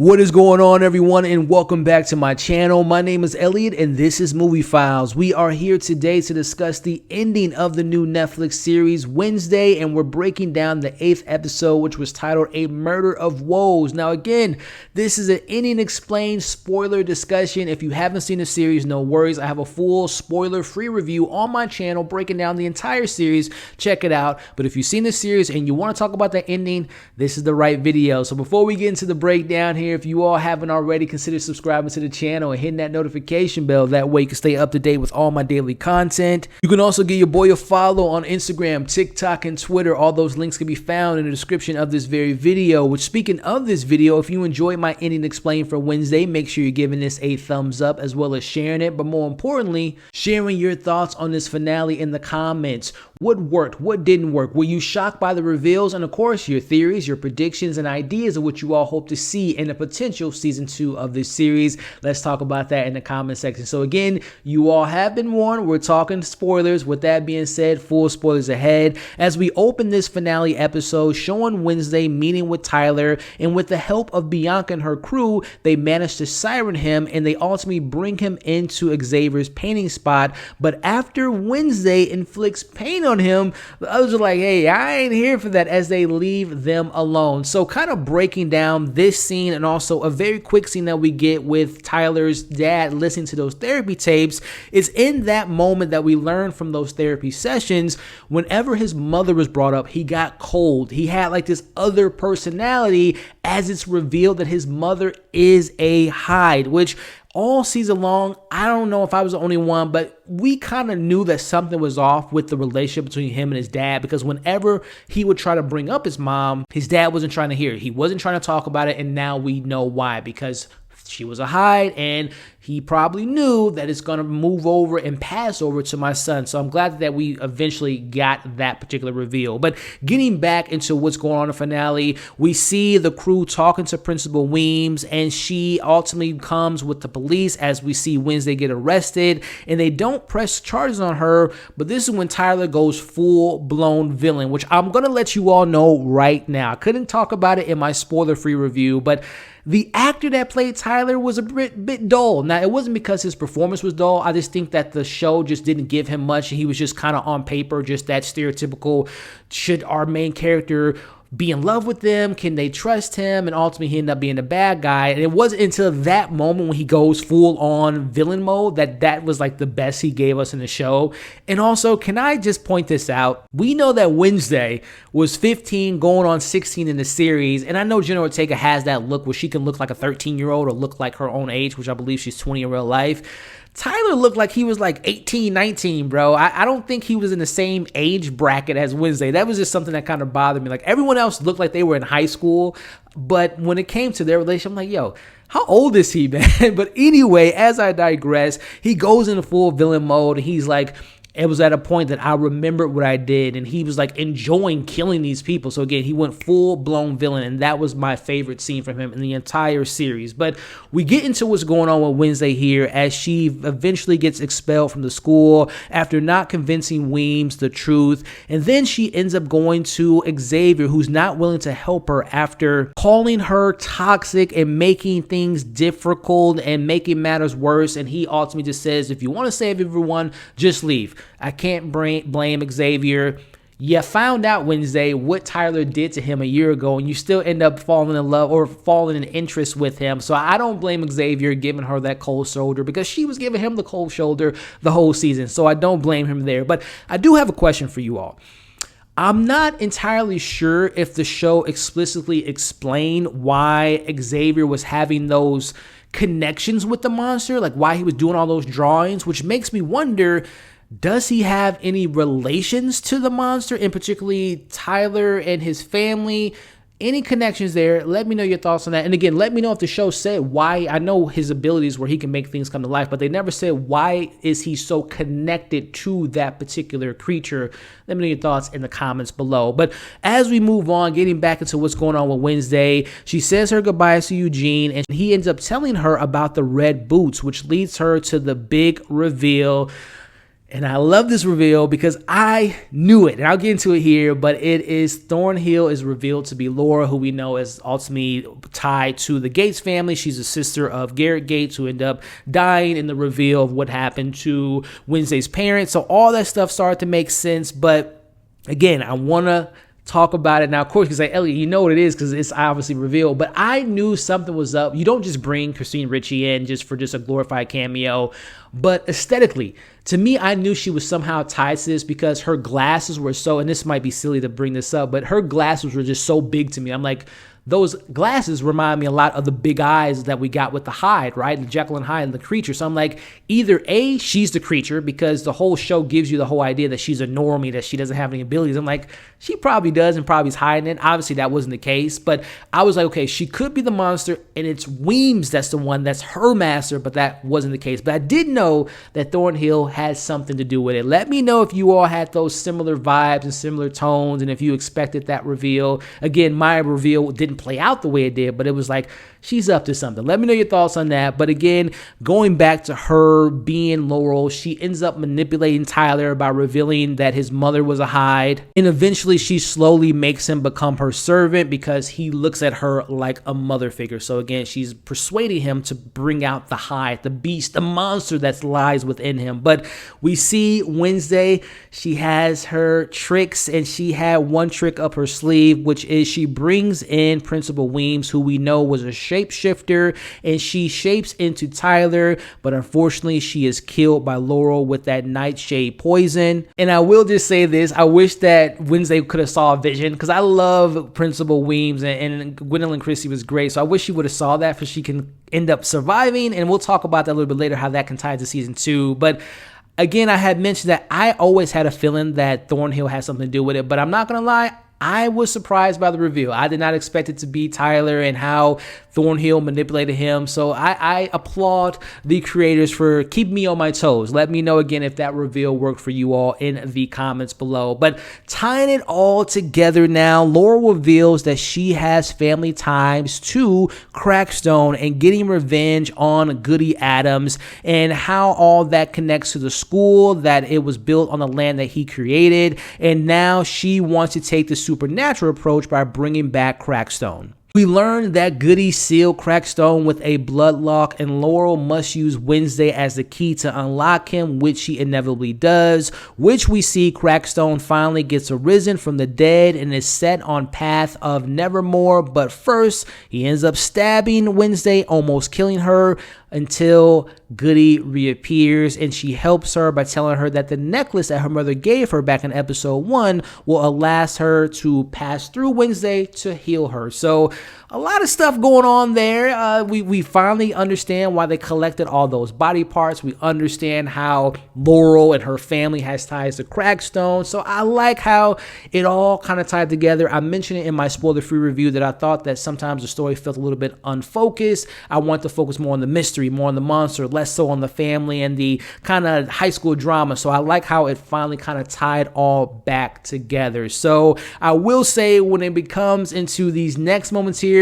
What is going on, everyone, and welcome back to my channel. My name is Elliot and this is MovieFiles. We are here today to discuss the ending of the new Netflix series Wednesday, and we're breaking down the 8th episode, which was titled A Murder of Woes. Now again, this is an ending explained spoiler discussion. If you haven't seen the series, no worries. I have a full spoiler-free review on my channel breaking down the entire series. Check it out. But if you've seen the series and you want to talk about the ending, this is the right video. So before we get into the breakdown here, if you all haven't already, consider subscribing to the channel and hitting that notification bell. That way you can stay up to date with all my daily content. You can also give your boy a follow on Instagram, TikTok, and Twitter. All those links can be found in the description of this very video. Which, speaking of this video, if you enjoyed my ending explained for Wednesday, make sure you're giving this a thumbs up as well as sharing it. But more importantly, sharing your thoughts on this finale in the comments. What worked? What didn't work? Were you shocked by the reveals? And of course, your theories, your predictions, and ideas of what you all hope to see in the potential season 2 of this series. Let's talk about that in the comment section. So again, you all have been warned. We're talking spoilers. With that being said, full spoilers ahead as we open this finale episode showing Wednesday meeting with Tyler, and with the help of Bianca and her crew, they manage to siren him and they ultimately bring him into Xavier's painting spot. But after Wednesday inflicts pain on him, the others are like, hey, I ain't here for that, as they leave them alone. So kind of breaking down this scene, and also a very quick scene that we get with Tyler's dad listening to those therapy tapes. It's in that moment that we learn from those therapy sessions, whenever his mother was brought up, he got cold. He had like this other personality, as it's revealed that his mother is a Hyde, which all season long, I don't know if I was the only one, but we kind of knew that something was off with the relationship between him and his dad, because whenever he would try to bring up his mom, his dad wasn't trying to hear it. He wasn't trying to talk about it, and now we know why, because she was a Hyde, and he probably knew that it's going to move over and pass over to my son. So I'm glad that we eventually got that particular reveal. But getting back into what's going on in the finale, we see the crew talking to Principal Weems, and she ultimately comes with the police as we see Wednesday get arrested, and they don't press charges on her. But this is when Tyler goes full-blown villain, which I'm going to let you all know right now. I couldn't talk about it in my spoiler-free review, but the actor that played Tyler was a bit dull. Now, it wasn't because his performance was dull. I just think that the show just didn't give him much. He was just kind of on paper, just that stereotypical, should our main character be in love with them? Can they trust him? And ultimately, he ended up being the bad guy. And it wasn't until that moment when he goes full on villain mode that was like the best he gave us in the show. And also, can I just point this out? We know that Wednesday was 15 going on 16 in the series. And I know Jenna Ortega has that look where she can look like a 13-year-old or look like her own age, which I believe she's 20 in real life. Tyler looked like he was like 18, 19, bro. I don't think he was in the same age bracket as Wednesday. That was just something that kind of bothered me. Like, everyone else looked like they were in high school, but when it came to their relationship, I'm like, yo, how old is he, man? But anyway, as I digress, he goes into full villain mode, and he's like, it was at a point that I remembered what I did, and he was like enjoying killing these people. So again, he went full-blown villain, and that was my favorite scene from him in the entire series. But we get into what's going on with Wednesday here, as she eventually gets expelled from the school after not convincing Weems the truth. And then she ends up going to Xavier, who's not willing to help her after calling her toxic and making things difficult and making matters worse. And he ultimately just says, if you want to save everyone, just leave. I can't blame Xavier. You found out, Wednesday, what Tyler did to him a year ago, and you still end up falling in love or falling in interest with him. So I don't blame Xavier giving her that cold shoulder, because she was giving him the cold shoulder the whole season. So I don't blame him there. But I do have a question for you all. I'm not entirely sure if the show explicitly explained why Xavier was having those connections with the monster, like why he was doing all those drawings, which makes me wonder, does he have any relations to the monster, and particularly Tyler and his family? Any connections there? Let me know your thoughts on that. And again, let me know if the show said why. I know his abilities where he can make things come to life, but they never said why is he so connected to that particular creature. Let me know your thoughts in the comments below. But as we move on, getting back into what's going on with Wednesday, she says her goodbyes to Eugene, and he ends up telling her about the red boots, which leads her to the big reveal. And I love this reveal because I knew it, and I'll get into it here, but it is Thornhill is revealed to be Laura, who we know is ultimately tied to the Gates family. She's a sister of Garrett Gates, who ended up dying in the reveal of what happened to Wednesday's parents. So all that stuff started to make sense, but again, I want to talk about it now, of course, because like, Elliot, you know what it is because it's obviously revealed, but I knew something was up. You don't just bring Christina Ricci in just for a glorified cameo, but aesthetically, to me, I knew she was somehow tied to this because her glasses were so, and this might be silly to bring this up, but her glasses were just so big to me. I'm like, those glasses remind me a lot of the big eyes that we got with the Hyde, right? The Jekyll and Hyde and the creature. So I'm like, either A, she's the creature because the whole show gives you the whole idea that she's a normie, that she doesn't have any abilities. I'm like, she probably does and probably is hiding it. Obviously, that wasn't the case. But I was like, okay, she could be the monster and it's Weems that's the one that's her master, but that wasn't the case. But I did know that Thornhill had something to do with it. Let me know if you all had those similar vibes and similar tones and if you expected that reveal. Again, my reveal didn't play out the way it did, but it was like, she's up to something. Let me know your thoughts on that. But again, going back to her being Laurel, she ends up manipulating Tyler by revealing that his mother was a Hyde. And eventually she slowly makes him become her servant because he looks at her like a mother figure. So again, she's persuading him to bring out the Hyde, the beast, the monster that lies within him. But we see Wednesday, she has her tricks, and she had one trick up her sleeve, which is she brings in Principal Weems, who we know was a shapeshifter, and she shapes into Tyler, but unfortunately she is killed by Laurel with that nightshade poison. And I will just say this, I wish that Wednesday could have saw a vision because I love Principal Weems, and Gwendoline Christie was great, so I wish she would have saw that for she can end up surviving, and we'll talk about that a little bit later, how that can tie to season 2. But again, I had mentioned that I always had a feeling that Thornhill had something to do with it, but I'm not gonna lie, I was surprised by the reveal. I did not expect it to be Tyler and how Thornhill manipulated him. So I applaud the creators for keeping me on my toes. Let me know again if that reveal worked for you all in the comments below. But tying it all together now, Laurel reveals that she has family ties to Crackstone and getting revenge on Goody Addams, and how all that connects to the school, that it was built on the land that he created. And now she wants to take the supernatural approach by bringing back Crackstone. We learned that Goody sealed Crackstone with a bloodlock, and Laurel must use Wednesday as the key to unlock him, which she inevitably does, which we see Crackstone finally gets arisen from the dead and is set on path of Nevermore. But first, he ends up stabbing Wednesday, almost killing her, until Goody reappears, and she helps her by telling her that the necklace that her mother gave her back in episode 1 will allow her to pass through Wednesday to heal her. So a lot of stuff going on there. We finally understand why they collected all those body parts. We understand how Laurel and her family has ties to Crackstone. So I like how it all kind of tied together. I mentioned it in my spoiler-free review that I thought that sometimes the story felt a little bit unfocused. I want to focus more on the mystery, more on the monster, less so on the family and the kind of high school drama. So I like how it finally kind of tied all back together. So I will say, when it becomes into these next moments here,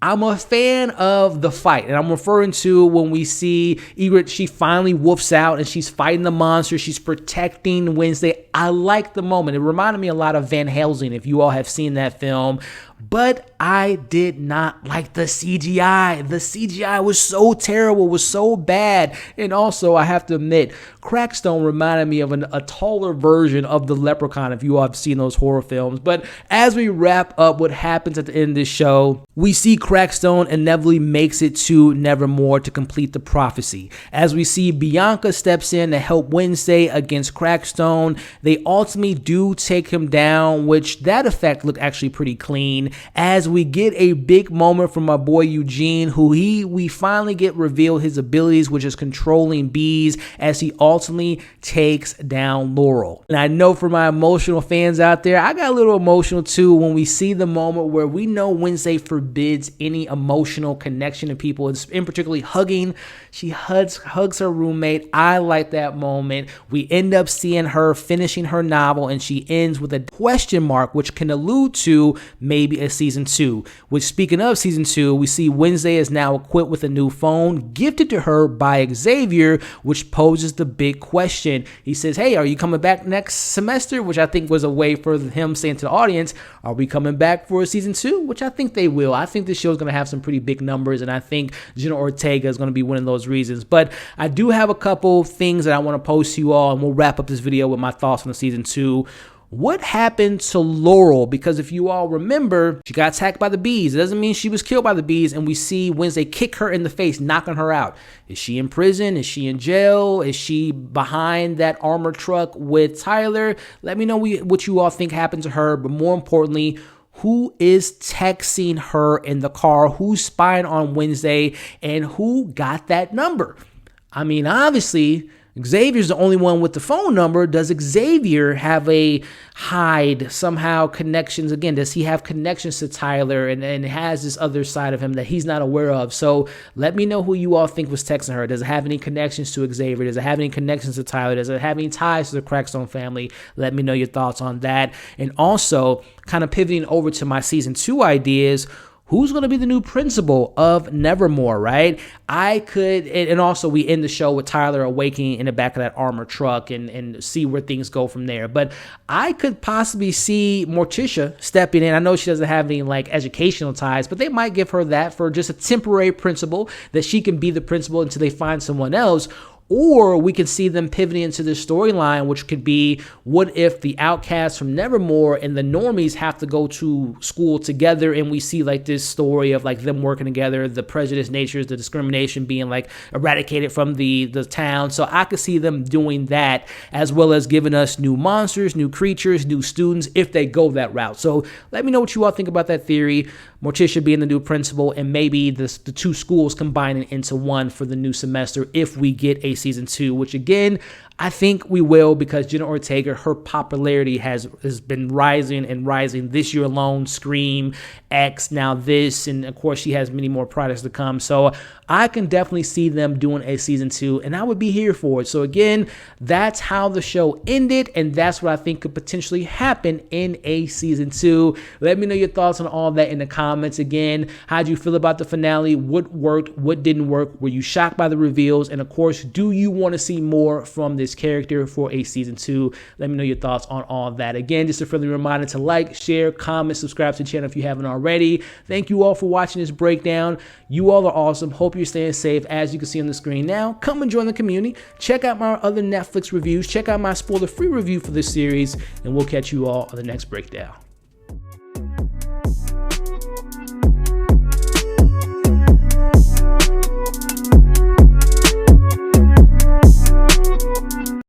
I'm a fan of the fight, and I'm referring to when we see Egret, she finally woofs out and she's fighting the monster, she's protecting Wednesday. I like the moment. It reminded me a lot of Van Helsing, if you all have seen that film. But I did not like the CGI. The CGI was so terrible, was so bad. And also, I have to admit, Crackstone reminded me of a taller version of the Leprechaun, if you all have seen those horror films. But as we wrap up what happens at the end of this show, we see Crackstone inevitably makes it to Nevermore to complete the prophecy. As we see Bianca steps in to help Wednesday against Crackstone, they ultimately do take him down, which that effect looked actually pretty clean. As we get a big moment from my boy Eugene, who we finally get revealed his abilities, which is controlling bees, as he ultimately takes down Laurel. And I know for my emotional fans out there, I got a little emotional too when we see the moment where we know Wednesday forbid forbids any emotional connection to people, in particularly hugging. She hugs her roommate. I like that moment. We end up seeing her finishing her novel, and she ends with a question mark, which can allude to maybe a season 2. Which, speaking of season 2, we see Wednesday is now equipped with a new phone gifted to her by Xavier, which poses the big question. He says, hey, are you coming back next semester? Which I think was a way for him saying to the audience, are we coming back for a season 2? Which I think they will. I think this show is going to have some pretty big numbers, and I think Jenna Ortega is going to be one of those reasons. But I do have a couple things that I want to post to you all, and we'll wrap up this video with my thoughts on the season 2. What happened to Laurel? Because if you all remember, she got attacked by the bees. It doesn't mean she was killed by the bees, and we see Wednesday kick her in the face, knocking her out. Is she in prison? Is she in jail? Is she behind that armor truck with Tyler? Let me know what you all think happened to her, but more importantly, who is texting her in the car? Who's spying on Wednesday? And who got that number? I mean, obviously, Xavier's the only one with the phone number. Does Xavier have a hide somehow connections? Again, does he have connections to Tyler and has this other side of him that he's not aware of? So let me know who you all think was texting her. Does it have any connections to Xavier? Does it have any connections to Tyler? Does it have any ties to the Crackstone family? Let me know your thoughts on that. And also, kind of pivoting over to my season 2 ideas, who's going to be the new principal of Nevermore, right? And also we end the show with Tyler awakening in the back of that armored truck and see where things go from there. But I could possibly see Morticia stepping in. I know she doesn't have any like educational ties, but they might give her that for just a temporary principal, that she can be the principal until they find someone else. Or we can see them pivoting into this storyline, which could be, what if the outcasts from Nevermore and the normies have to go to school together, and we see like this story of like them working together, the prejudice natures, the discrimination being like eradicated from the town. So I could see them doing that, as well as giving us new monsters, new creatures, new students, if they go that route. So let me know what you all think about that theory. Morticia being the new principal, and maybe the two schools combining into one for the new semester if we get a season 2, which again, I think we will, because Jenna Ortega, her popularity has been rising and rising this year alone. Scream, X, now this, and of course she has many more products to come. So I can definitely see them doing a season 2, and I would be here for it. So again, that's how the show ended, and that's what I think could potentially happen in a season 2. Let me know your thoughts on all that in the comments. Again, how'd you feel about the finale? What worked? What didn't work? Were you shocked by the reveals? And of course, do you want to see more from this character for a season 2? Let me know your thoughts on all that. Again, just a friendly reminder to like, share, comment, subscribe to the channel if you haven't already. Thank you all for watching this breakdown. You all are awesome. Hope you're staying safe. As you can see on the screen now, come and join the community. Check out my other Netflix reviews. Check out my spoiler-free review for this series, and we'll catch you all on the next breakdown.